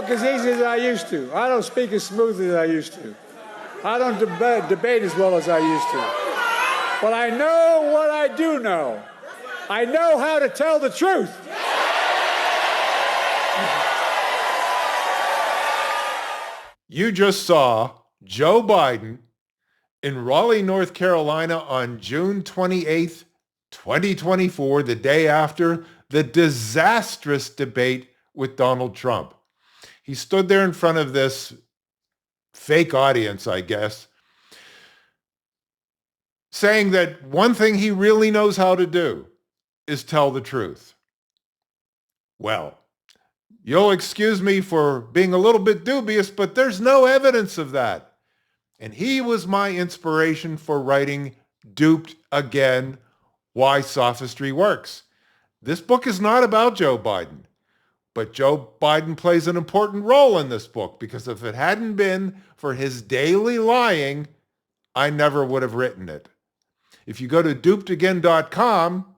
talk as easy as I used to. I don't speak as smoothly as I used to. I don't debate as well as I used to. But I know what I do know. I know how to tell the truth. You just saw Joe Biden in Raleigh, North Carolina on June 28th, 2024, the day after the disastrous debate with Donald Trump. He stood there in front of this fake audience, I guess, saying that one thing he really knows how to do is tell the truth. Well, you'll excuse me for being a little bit dubious, but there's no evidence of that. And he was my inspiration for writing Duped Again, Why Sophistry Works. This book is not about Joe Biden, but Joe Biden plays an important role in this book, because if it hadn't been for his daily lying, I never would have written it. If you go to dupedagain.com,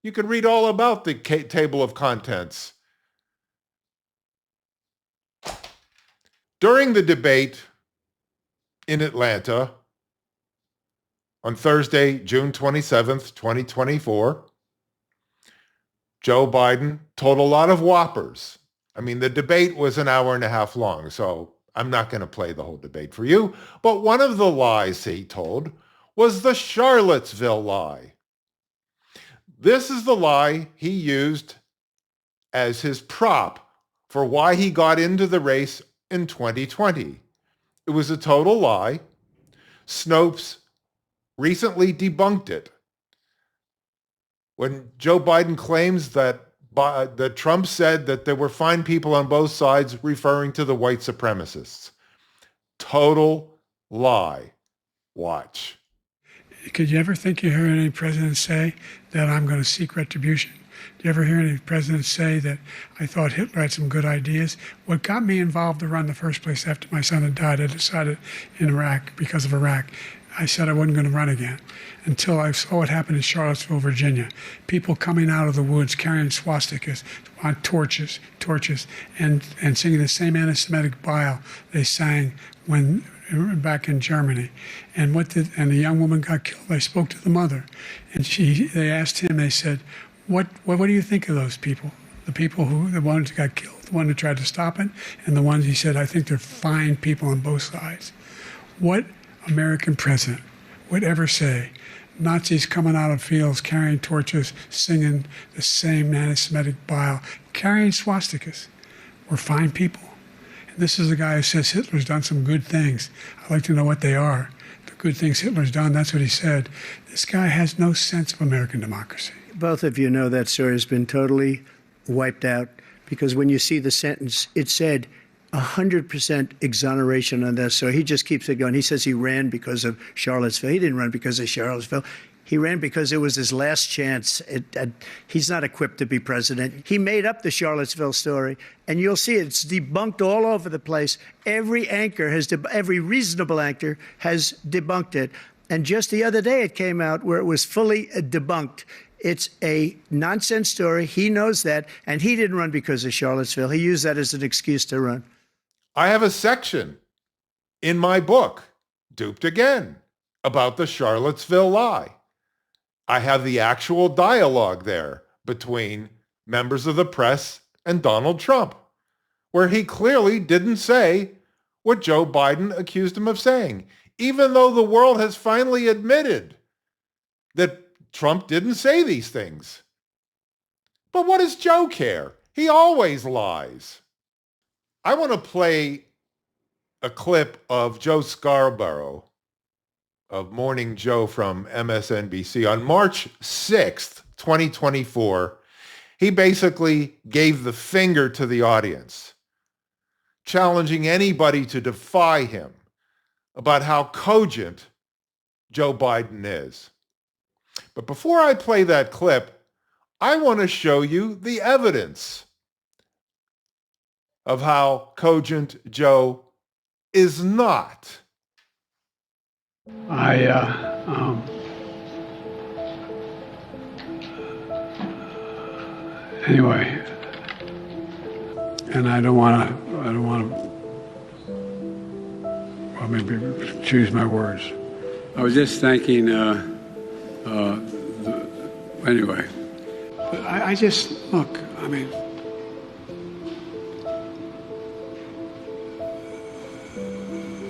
you can read all about the table of contents. During the debate in Atlanta on Thursday, June 27th, 2024, Joe Biden told a lot of whoppers. I mean, the debate was an hour and a half long, so I'm not going to play the whole debate for you. But one of the lies he told was the Charlottesville lie. This is the lie he used as his prop for why he got into the race in 2020. It was a total lie. Snopes recently debunked it. When Joe Biden claims that Trump said that there were fine people on both sides, referring to the white supremacists. Total lie. Watch. Could you ever think you heard any president say that I'm going to seek retribution? Did you ever hear any president say that I thought Hitler had some good ideas? What got me involved to run in the first place after my son had died, I decided in Iraq, because of Iraq, I said I wasn't going to run again until I saw what happened in Charlottesville, Virginia. People coming out of the woods carrying swastikas on torches, and singing the same anti-Semitic bile they sang when back in Germany. And the young woman got killed. I spoke to the mother, and they asked him, they said, what do you think of those people? The ones who got killed, the one who tried to stop it, and the ones he said, I think they're fine people on both sides. What American president would ever say Nazis coming out of fields carrying torches, singing the same anti-Semitic bile, carrying swastikas were fine people? And this is a guy who says Hitler's done some good things. I'd like to know what they are. The good things Hitler's done, that's what he said. This guy has no sense of American democracy. Both of you know that story has been totally wiped out, because when you see the sentence, it said 100% exoneration on that. So he just keeps it going. He says he ran because of Charlottesville. He didn't run because of Charlottesville. He ran because it was his last chance. He's not equipped to be president. He made up the Charlottesville story, and you'll see it's debunked all over the place. Every reasonable anchor has debunked it. And just the other day it came out where it was fully debunked. It's a nonsense story. He knows that, and he didn't run because of Charlottesville. He used that as an excuse to run. I have a section in my book, Duped Again, about the Charlottesville lie. I have the actual dialogue there between members of the press and Donald Trump, where he clearly didn't say what Joe Biden accused him of saying, even though the world has finally admitted that Trump didn't say these things. But what does Joe care? He always lies. I want to play a clip of Joe Scarborough of Morning Joe from MSNBC on March 6th, 2024. He basically gave the finger to the audience, challenging anybody to defy him about how cogent Joe Biden is. But before I play that clip, I want to show you the evidence of how cogent Joe is not. Anyway, and I don't want to don't want to, well, maybe choose my words. I was just thanking, anyway. But I just, look, I mean,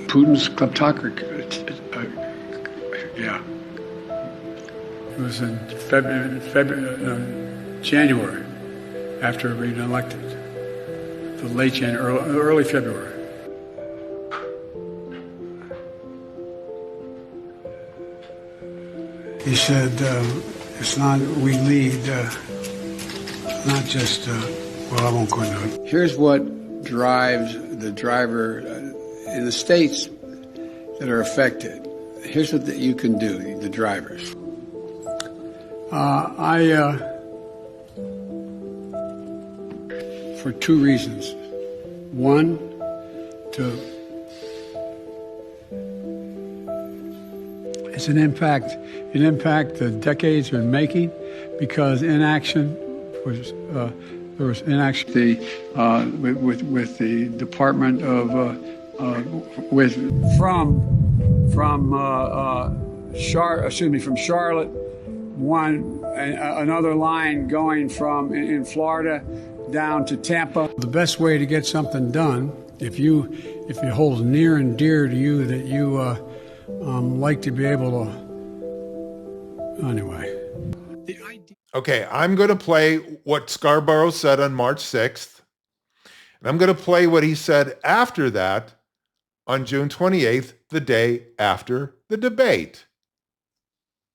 Putin's kleptocracy, yeah. It was in January, after being elected. The late January, early February. He said, it's not, we lead, not just, well, I won't go into it. Here's what drives the driver in the states that are affected. Here's what you can do, the drivers. For two reasons. One, it's an impact the decades been making, because inaction was there was inaction with the Department of from Charlotte, another line going from in Florida down to Tampa. The best way to get something done, if it holds near and dear to you that you like to be able to, anyway. Okay, I'm going to play what Scarborough said on March 6th, and I'm going to play what he said after that on June 28th, the day after the debate.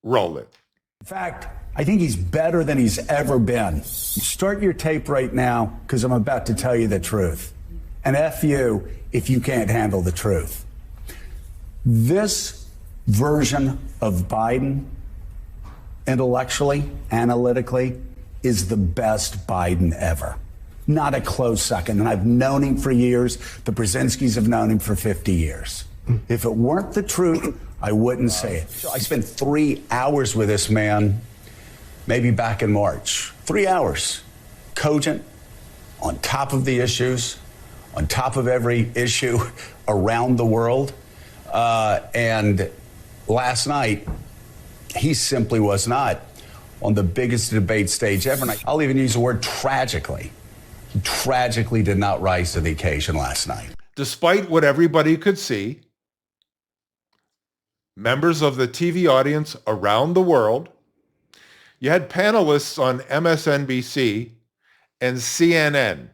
Roll it. In fact, I think he's better than he's ever been. Start your tape right now, because I'm about to tell you the truth. And F you if you can't handle the truth. This version of Biden, intellectually, analytically, is the best Biden ever. Not a close second. And I've known him for years. The Brzezinskis have known him for 50 years. If it weren't the truth, I wouldn't say it. I spent 3 hours with this man, maybe back in March. 3 hours. Cogent, on top of the issues, on top of every issue around the world. And last night, he simply was not on the biggest debate stage ever. And I'll even use the word tragically. He tragically did not rise to the occasion last night. Despite what everybody could see, members of the TV audience around the world, you had panelists on MSNBC and CNN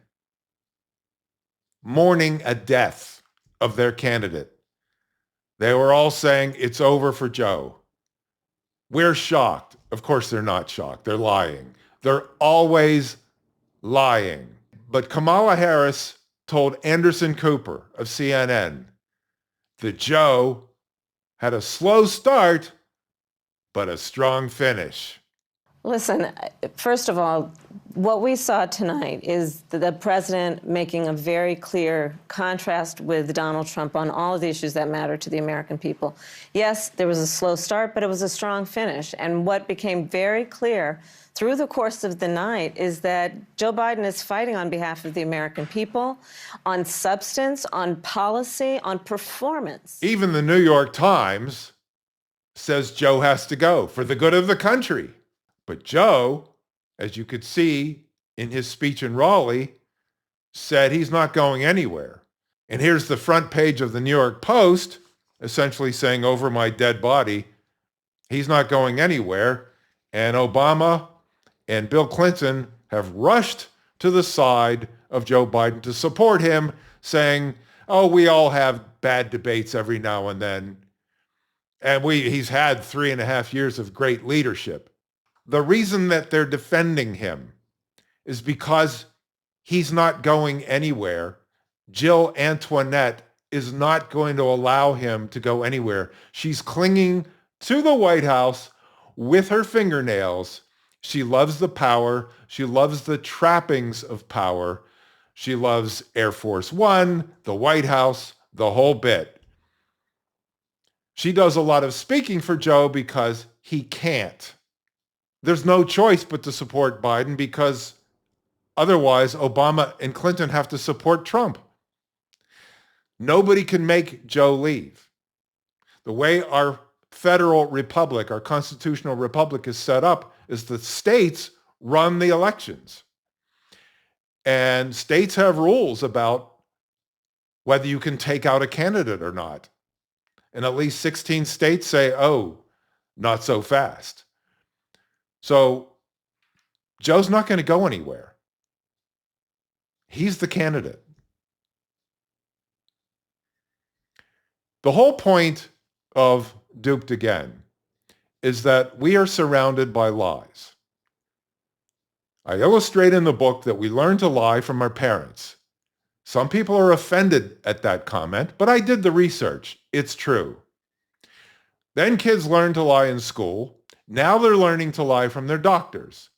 mourning a death of their candidate. They were all saying, it's over for Joe. We're shocked. Of course they're not shocked. They're lying. They're always lying. But Kamala Harris told Anderson Cooper of CNN that Joe had a slow start, but a strong finish. Listen, first of all, what we saw tonight is the president making a very clear contrast with Donald Trump on all of the issues that matter to the American people. Yes, there was a slow start, but it was a strong finish. And what became very clear through the course of the night is that Joe Biden is fighting on behalf of the American people, on substance, on policy, on performance. Even the New York Times says Joe has to go for the good of the country. But Joe, as you could see in his speech in Raleigh, said he's not going anywhere. And here's the front page of the New York Post, essentially saying, over my dead body, he's not going anywhere. And Obama and Bill Clinton have rushed to the side of Joe Biden to support him, saying, oh, we all have bad debates every now and then. And he's had 3.5 years of great leadership. The reason that they're defending him is because he's not going anywhere. Jill Antoinette is not going to allow him to go anywhere. She's clinging to the White House with her fingernails. She loves the power. She loves the trappings of power. She loves Air Force One, the White House, the whole bit. She does a lot of speaking for Joe because he can't. There's no choice but to support Biden because otherwise Obama and Clinton have to support Trump. Nobody can make Joe leave. The way our federal republic, our constitutional republic is set up is the states run the elections. And states have rules about whether you can take out a candidate or not. And at least 16 states say, oh, not so fast. So Joe's not going to go anywhere. He's the candidate. The whole point of Duped Again is that we are surrounded by lies. I illustrate in the book that we learn to lie from our parents. Some people are offended at that comment, but I did the research. It's true. Then kids learn to lie in school. Now they're learning to lie from their doctors.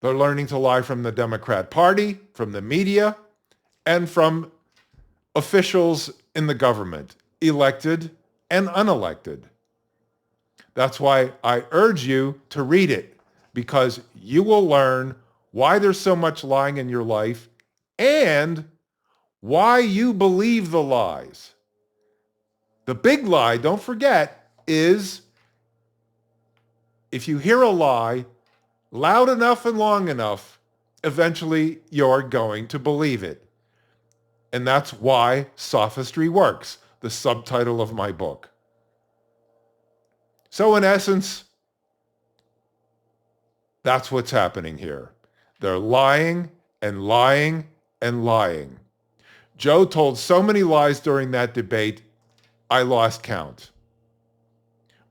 They're learning to lie from the Democrat Party, from the media, and from officials in the government, elected and unelected. That's why I urge you to read it, because you will learn why there's so much lying in your life and why you believe the lies. The big lie, don't forget, is if you hear a lie loud enough and long enough, eventually you're going to believe it. And that's why sophistry works, the subtitle of my book. So in essence, that's what's happening here. They're lying and lying and lying. Joe told so many lies during that debate, I lost count.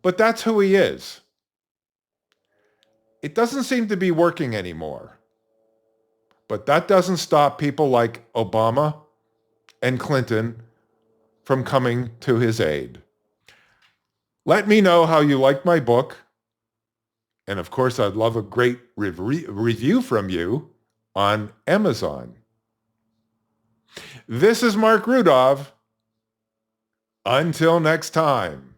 But that's who he is. It doesn't seem to be working anymore. But that doesn't stop people like Obama and Clinton from coming to his aid. Let me know how you like my book. And of course, I'd love a great review from you on Amazon. This is Marc Rudov. Until next time.